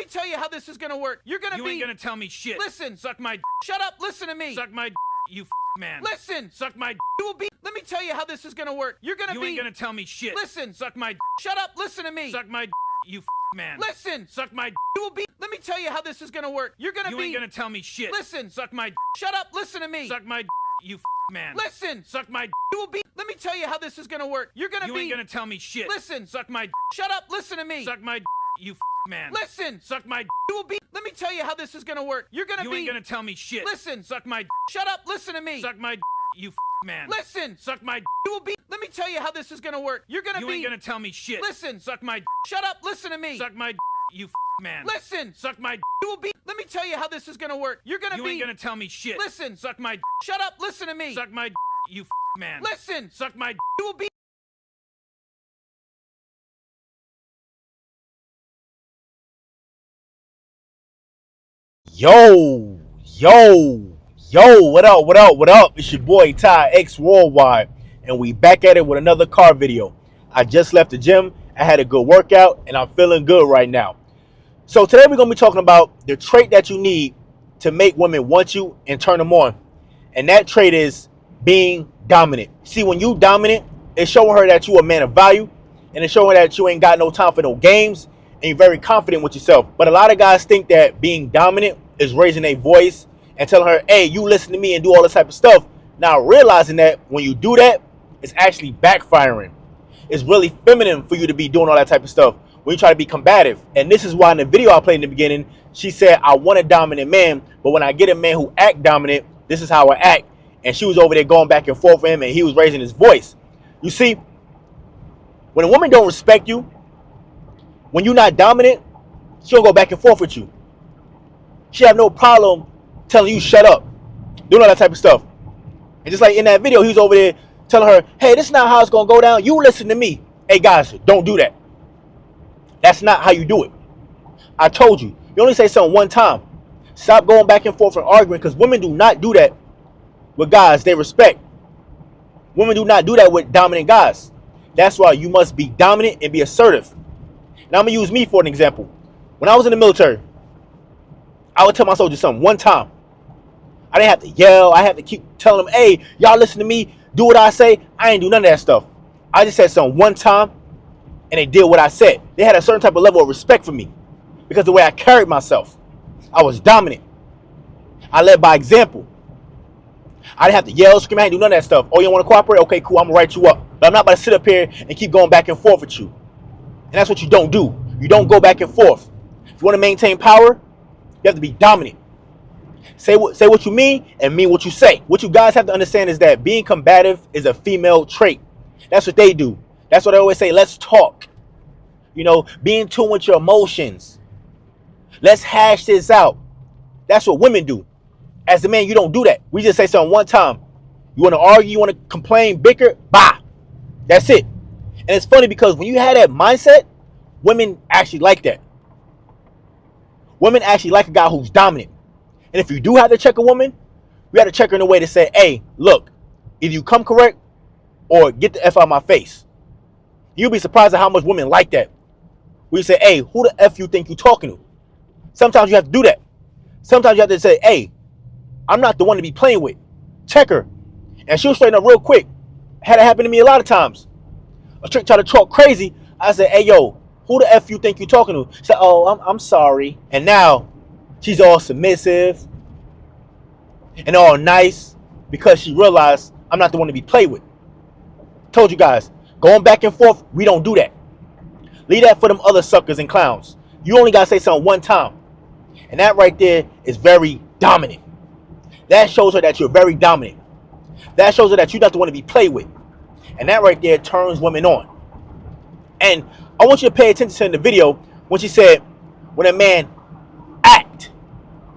me tell you how this is gonna work. You're gonna You ain't gonna tell me shit. Listen. Suck my Shut up. Listen to me. Suck my you man. Listen. Suck my You will be. Let me tell you how this is gonna work. You're gonna You be. ain't gonna tell me shit. Listen. Suck my Shut up. Listen to me. Suck my you man. Listen. Suck my You will be. Let me tell you how this is gonna work. You're gonna You be. ain't gonna tell me shit. Listen. Suck my Shut up. Listen to me. Suck my you man. Listen. Suck my You will be. Let me tell you how this is gonna work. You're gonna You be. ain't gonna tell me shit. Listen. Suck my Shut up. Listen to me. Suck my you man. Listen. Suck my You will be. Let me tell you how this is gonna work. You're gonna You be. ain't gonna tell me shit. Listen. Suck my Shut up. Listen to me. Suck my you man. Listen. Suck my You will be. Let me tell you how this is gonna work. You're gonna You be. ain't gonna tell me shit. Listen. Suck my Shut up. Listen to me. Suck my you man. Listen. Suck my You will be. Let me tell you how this is gonna work. You're gonna You be. ain't gonna tell me shit. Listen. Suck my Shut up. Listen to me. Suck my you man. Listen. Suck my You will be. Yo, what up, what up? It's your boy Ty X Worldwide, and we back at it with another car video. I just left the gym, I had a good workout, and I'm feeling good right now. So today we're gonna be talking about the trait that you need to make women want you and turn them on. And that trait is being dominant. See, when you dominant, it's showing her that you a man of value, and it's showing her that you ain't got no time for no games, and you're very confident with yourself. But a lot of guys think that being dominant is raising a voice and telling her, hey, you listen to me and do all this type of stuff. Now realizing that when you do that, it's actually backfiring. It's really feminine for you to be doing all that type of stuff when you try to be combative. And this is why in the video I played in the beginning, she said, I want a dominant man, but when I get a man who act dominant, this is how I act. And she was over there going back and forth with him, and he was raising his voice. You see, when a woman don't respect you, when you're not dominant, she'll go back and forth with you. She have no problem telling you shut up, doing all that type of stuff. And just like in that video, he was over there telling her, hey, this is not how it's gonna go down. You listen to me. Hey guys, don't do that. That's not how you do it. I told you. You only say something one time. Stop going back and forth and arguing, because women do not do that with guys they respect. Women do not do that with dominant guys. That's why you must be dominant and be assertive. Now I'm gonna use me for an example. When I was in the military, I would tell my soldiers something one time. I didn't have to yell. I had to keep telling them, hey, y'all listen to me, do what I say. I ain't do none of that stuff. I just said something one time, and they did what I said. They had a certain type of level of respect for me because of the way I carried myself. I was dominant. I led by example. I didn't have to yell, scream, I didn't do none of that stuff. Oh, you want to cooperate? Okay, cool, I'm going to write you up. But I'm not about to sit up here and keep going back and forth with you. And that's what you don't do. You don't go back and forth. If you want to maintain power, you have to be dominant. Say what you mean and mean what you say. What you guys have to understand is that being combative is a female trait. That's what they do. That's what I always say. Let's talk. You know, be in tune with your emotions. Let's hash this out. That's what women do. As a man, you don't do that. We just say something one time. You want to argue, you want to complain, bicker, bah. That's it. And it's funny because when you have that mindset, women actually like that. Women actually like a guy who's dominant. And if you do have to check a woman, you have to check her in a way to say, hey, look, either you come correct or get the F out of my face. You'll be surprised at how much women like that. We say, hey, who the F you think you're talking to? Sometimes you have to do that. Sometimes you have to say, hey, I'm not the one to be playing with. Check her. And she'll straighten up real quick. Had it happen to me a lot of times. A chick try to talk crazy. I said, hey, yo, who the F you think you're talking to? She said, oh, I'm sorry. And now she's all submissive and all nice because she realized I'm not the one to be played with. Told you guys, going back and forth, we don't do that. Leave that for them other suckers and clowns. You only got to say something one time. And that right there is very dominant. That shows her that you're very dominant. That shows her that you're not the one to be played with. And that right there turns women on. And I want you to pay attention to in the video when she said, when a man act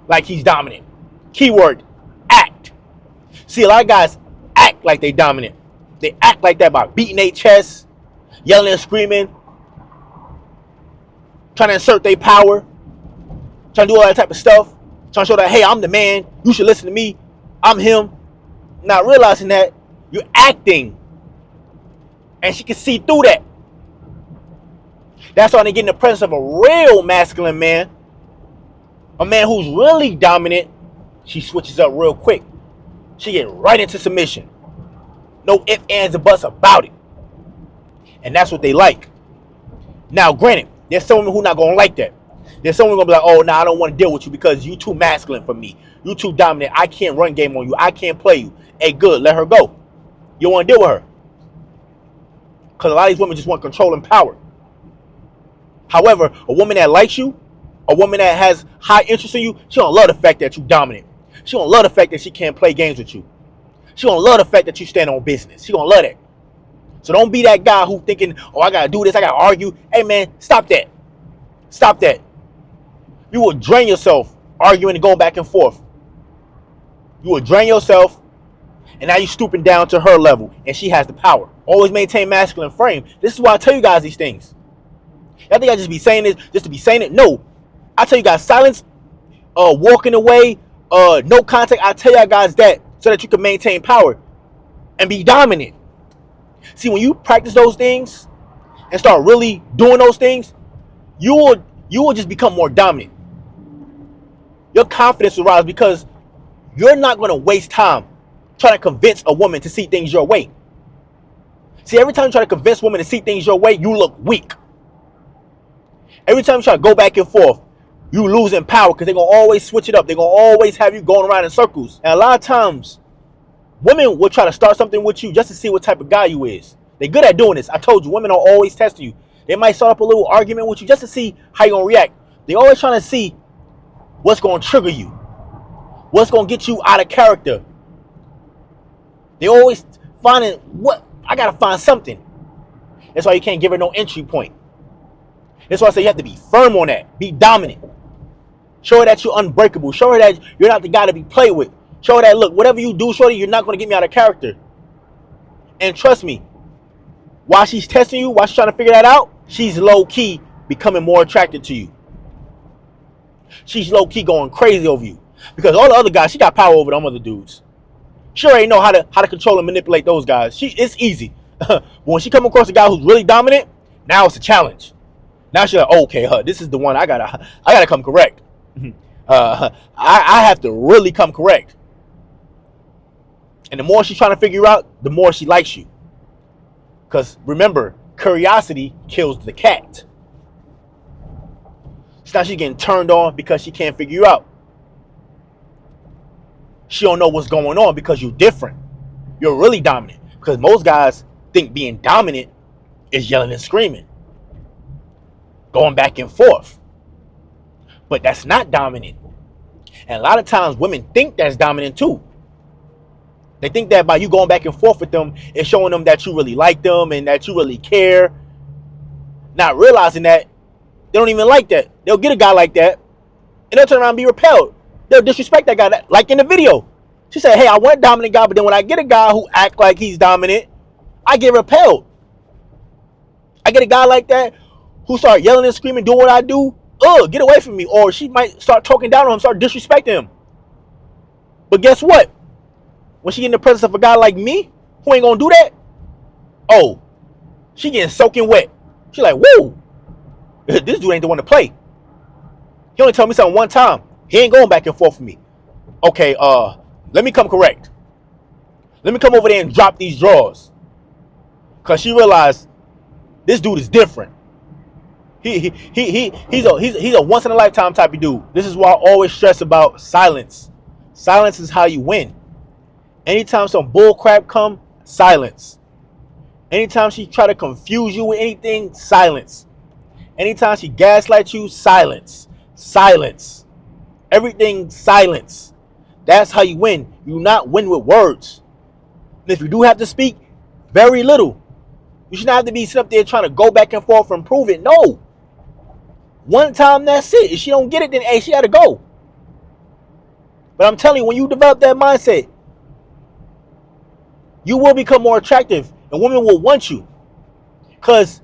like he's dominant. Keyword, act. See, a lot of guys act like they dominant. They act like that by beating their chest, yelling and screaming, trying to assert their power, trying to do all that type of stuff, trying to show that, hey, I'm the man, you should listen to me, I'm him. Not realizing that you're acting, and she can see through that. That's why they get in the presence of a real masculine man. A man who's really dominant, she switches up real quick. She get right into submission. No ifs, ands, or buts about it. And that's what they like. Now, granted, there's some women who not going to like that. There's someone going to be like, oh, nah, I don't want to deal with you because you too masculine for me. You too dominant. I can't run game on you. I can't play you. Hey, good, let her go. You don't want to deal with her. Because a lot of these women just want control and power. However, a woman that likes you, a woman that has high interest in you, she don't love the fact that you dominant. She don't love the fact that she can't play games with you. She don't love the fact that you stand on business. She don't love that. So don't be that guy who thinking, oh, I got to do this, I got to argue. Hey, man, stop that. Stop that. You will drain yourself arguing and going back and forth. You will drain yourself, and now you're stooping down to her level, and she has the power. Always maintain masculine frame. This is why I tell you guys these things. I think I just be saying this just to be saying it. No. I tell you guys silence, walking away, no contact. I tell you guys that so that you can maintain power and be dominant. See, when you practice those things and start really doing those things, you will just become more dominant. Your confidence will rise because you're not going to waste time trying to convince a woman to see things your way. See, every time you try to convince women to see things your way, you look weak. Every time you try to go back and forth, you losing power because they're going to always switch it up. They're going to always have you going around in circles. And a lot of times, women will try to start something with you just to see what type of guy you is. They're good at doing this. I told you, women are always testing you. They might start up a little argument with you just to see how you're going to react. They're always trying to see what's going to trigger you. What's going to get you out of character. They're always finding I got to find something. That's why you can't give her no entry point. That's why I say you have to be firm on that. Be dominant. Show her that you're unbreakable. Show her that you're not the guy to be played with. Show her that, look, whatever you do, shorty, you're not going to get me out of character. And trust me, while she's testing you, while she's trying to figure that out, she's low-key becoming more attracted to you. She's low-key going crazy over you. Because all the other guys, she got power over them other dudes. She already know how to control and manipulate those guys. It's easy. But when she come across a guy who's really dominant, now it's a challenge. Now she's like, okay, this is the one I gotta come correct. I have to really come correct. And the more she's trying to figure out, the more she likes you. Because remember, curiosity kills the cat. So now she's getting turned on because she can't figure you out. She don't know what's going on because you're different. You're really dominant. Because most guys think being dominant is yelling and screaming. Going back and forth. But that's not dominant. And a lot of times women think that's dominant too. They think that by you going back and forth with them, it's showing them that you really like them and that you really care. Not realizing that they don't even like that. They'll get a guy like that and they'll turn around and be repelled. They'll disrespect that guy. Like in the video. She said, hey, I want a dominant guy, but then when I get a guy who act like he's dominant, I get repelled. I get a guy like that who start yelling and screaming, doing what I do. Get away from me. Or she might start talking down on him, start disrespecting him. But guess what? When she get in the presence of a guy like me, who ain't gonna do that? Oh, she getting soaking wet. She like, whoa, this dude ain't the one to play. He only told me something one time. He ain't going back and forth with me. Okay, let me come correct. Let me come over there and drop these drawers. Cause she realized this dude is different. He's a once in a lifetime type of dude. This is why I always stress about silence. Silence is how you win. Anytime some bull crap come, silence. Anytime she try to confuse you with anything, silence. Anytime she gaslights you, silence. Silence. Everything silence. That's how you win. You not win with words. And if you do have to speak, very little. You should not have to be sitting up there trying to go back and forth and prove it. No. One time, that's it. If she don't get it, then hey, she got to go. But I'm telling you, when you develop that mindset, you will become more attractive and women will want you. Because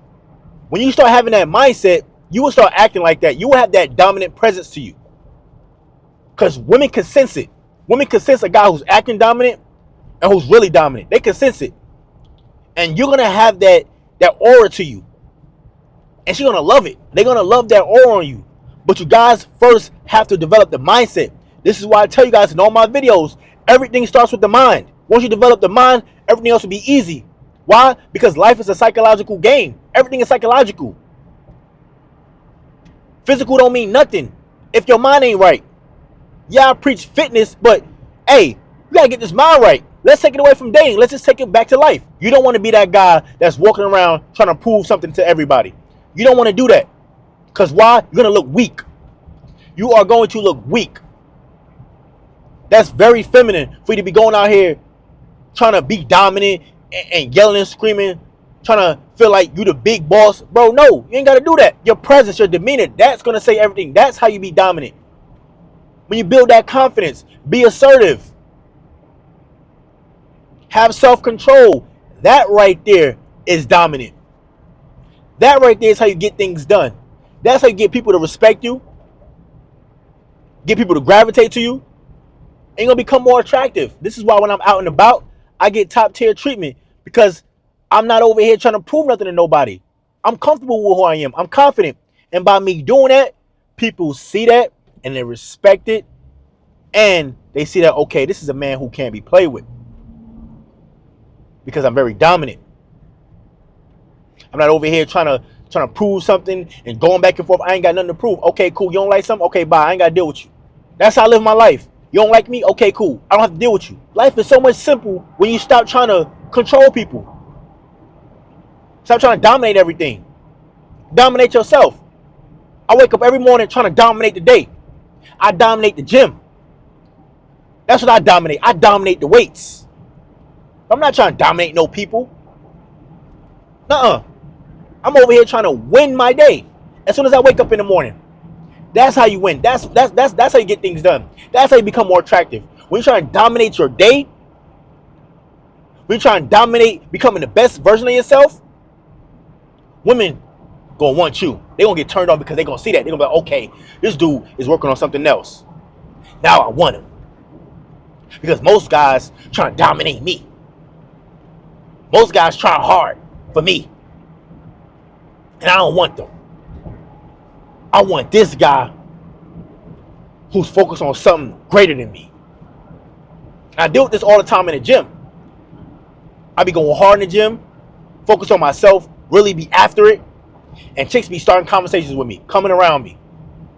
when you start having that mindset, you will start acting like that. You will have that dominant presence to you. Because women can sense it. Women can sense a guy who's acting dominant and who's really dominant. They can sense it. And you're going to have that aura to you. And she's going to love it. They're going to love that aura on you. But you guys first have to develop the mindset. This is why I tell you guys in all my videos, everything starts with the mind. Once you develop the mind, everything else will be easy. Why? Because life is a psychological game. Everything is psychological. Physical don't mean nothing if your mind ain't right. Yeah, I preach fitness, but hey, you gotta get this mind right. Let's take it away from dating. Let's just take it back to life. You don't want to be that guy that's walking around trying to prove something to everybody. You don't want to do that. Because why? You're going to look weak. You are going to look weak. That's very feminine for you to be going out here trying to be dominant and yelling and screaming, trying to feel like you the big boss. Bro, no, you ain't got to do that. Your presence, your demeanor, that's going to say everything. That's how you be dominant. When you build that confidence, be assertive. Have self-control. That right there is dominant. That right there is how you get things done. That's how you get people to respect you. Get people to gravitate to you. And you're going to become more attractive. This is why when I'm out and about, I get top tier treatment. Because I'm not over here trying to prove nothing to nobody. I'm comfortable with who I am. I'm confident. And by me doing that, people see that and they respect it. And they see that, okay, this is a man who can't be played with. Because I'm very dominant. I'm not over here trying to prove something and going back and forth. I ain't got nothing to prove. Okay, cool. You don't like something? Okay, bye. I ain't got to deal with you. That's how I live my life. You don't like me? Okay, cool. I don't have to deal with you. Life is so much simple when you stop trying to control people. Stop trying to dominate everything. Dominate yourself. I wake up every morning trying to dominate the day. I dominate the gym. That's what I dominate. I dominate the weights. I'm not trying to dominate no people. Nuh-uh. I'm over here trying to win my day. As soon as I wake up in the morning. That's how you win. That's how you get things done. That's how you become more attractive. When you're trying to dominate your day, when you're trying to dominate becoming the best version of yourself, women gonna want you. They're gonna get turned on because they're gonna see that. They're gonna be like, okay, this dude is working on something else. Now I want him. Because most guys trying to dominate me. Most guys try hard for me. And I don't want them. I want this guy who's focused on something greater than me. And I deal with this all the time in the gym. I be going hard in the gym, focus on myself, really be after it. And chicks be starting conversations with me, coming around me.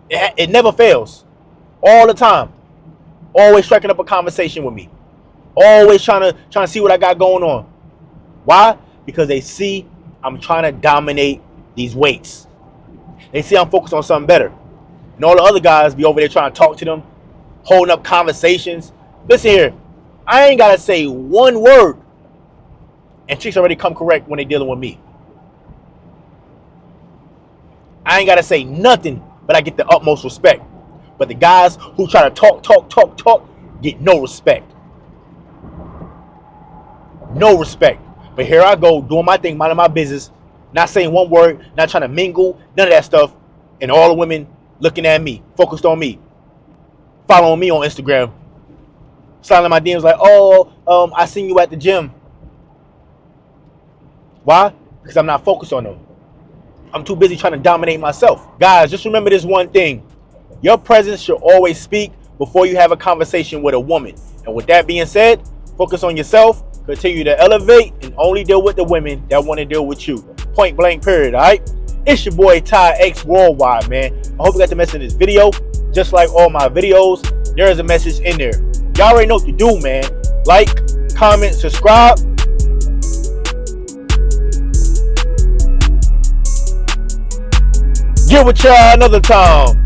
It never fails. All the time. Always striking up a conversation with me. Always trying to see what I got going on. Why? Because they see I'm trying to dominate these weights. They see I'm focused on something better. And all the other guys be over there trying to talk to them, holding up conversations. Listen here, I ain't got to say one word. And chicks already come correct when they dealing with me. I ain't got to say nothing, but I get the utmost respect. But the guys who try to talk, get no respect. No respect. But here I go, doing my thing, minding my business, not saying one word, not trying to mingle, none of that stuff. And all the women looking at me, focused on me, following me on Instagram, sliding my DMs like, oh, I seen you at the gym. Why? Because I'm not focused on them. I'm too busy trying to dominate myself. Guys, just remember this one thing. Your presence should always speak before you have a conversation with a woman. And with that being said, focus on yourself, continue to elevate, and only deal with the women that want to deal with you. Point blank, period, all right? It's your boy, Ty X Worldwide, man. I hope you got the message in this video. Just like all my videos, there is a message in there. Y'all already know what to do, man. Like, comment, subscribe. Get with y'all another time.